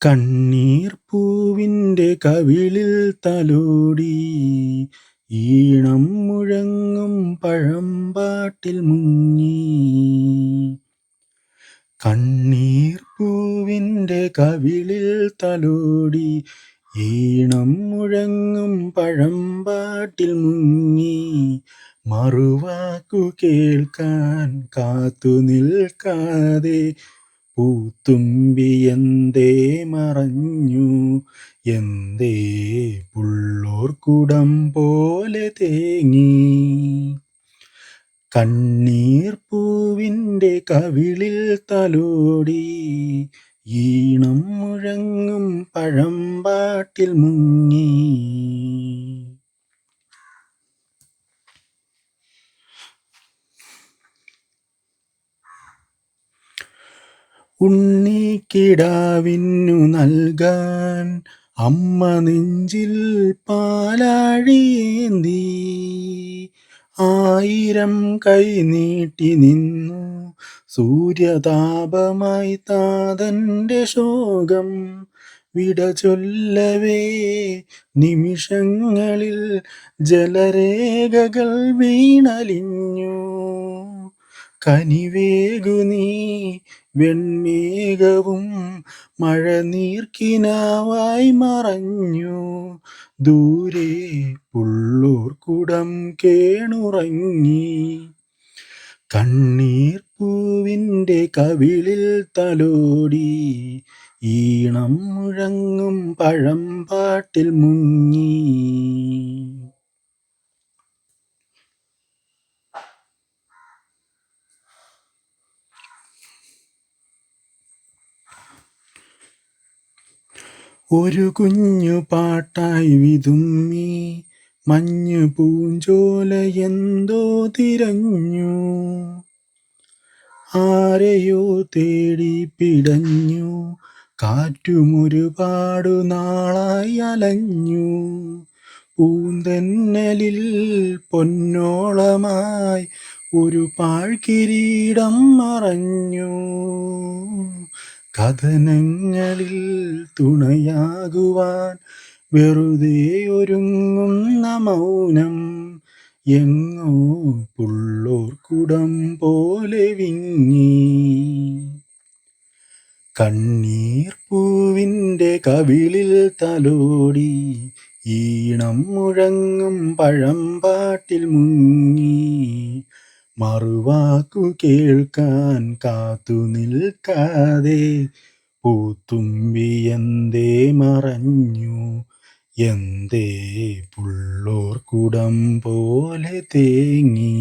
കണ്ണീർ പൂവിൻ്റെ കവിളിൽ തലോടി ഈണം മുഴങ്ങും പഴമ്പാട്ടിൽ മുങ്ങി. കണ്ണീർ പൂവിൻ്റെ കവിളിൽ തലോടി ഈണം മുഴങ്ങും പഴമ്പാട്ടിൽ മുങ്ങി. മറുവാക്കു കേൾക്കാൻ കാത്തു നിൽക്കാതെ പൂത്തുമ്പി എന്തേ മറഞ്ഞു, എന്തേ പുള്ളോർക്കുടം പോലെ തേങ്ങി. കണ്ണീർ പൂവിൻ്റെ കവിളിൽ തലോടി ഈണം മുഴങ്ങും പഴമ്പാട്ടിൽ മുങ്ങി. ഉണ്ണിക്കിടാവിന്നു നൽകാൻ അമ്മ നെഞ്ചിൽ പാലാഴിയേന്തി. 1000 കൈ നീട്ടി നിന്നു സൂര്യതാപമായി താതൻ്റെ ശോകം വിട ചൊല്ലവേ. നിമിഷങ്ങളിൽ ജലരേഖകൾ വീണലിഞ്ഞു. കനിവേകു നീ വെൺമേഘവും മഴനീർക്കിനാവായി മറഞ്ഞു. ദൂരെ പുള്ളൂർക്കുടം കേണുറങ്ങി. കണ്ണീർ പൂവിൻ്റെ കവിളിൽ തലോടി ഈണം മുഴങ്ങും പഴമ്പാട്ടിൽ മുങ്ങി. ഒരു കുഞ്ഞു പാട്ടായി വിതുമ്മി മഞ്ഞു പൂഞ്ചോല എന്തോ തിരഞ്ഞു. ആരെയോ തേടി പിടഞ്ഞു. കാറ്റുമൊരുപാടു നാളായി അലഞ്ഞു. പൂന്തെന്നലിൽ പൊന്നോളമായി ഒരു പാഴ്കിരീടം മറഞ്ഞു. കഥനങ്ങളിൽ തുണയാകുവാൻ വെറുതെ ഒരുങ്ങുന്ന മൗനം എങ്ങോ പുള്ളോർക്കുടം പോലെ വിങ്ങി. കണ്ണീർ പൂവിൻ്റെ കവിളിൽ തലോടി ഈണം മുഴങ്ങും പഴമ്പാട്ടിൽ മുങ്ങി. മറുവാക്കു കേൾക്കാൻ കാത്തു നിൽക്കാതെ പൂത്തുമ്പി എന്തേ മറഞ്ഞു, എന്തേ പുള്ളോർക്കുടം പോലെ തേങ്ങി.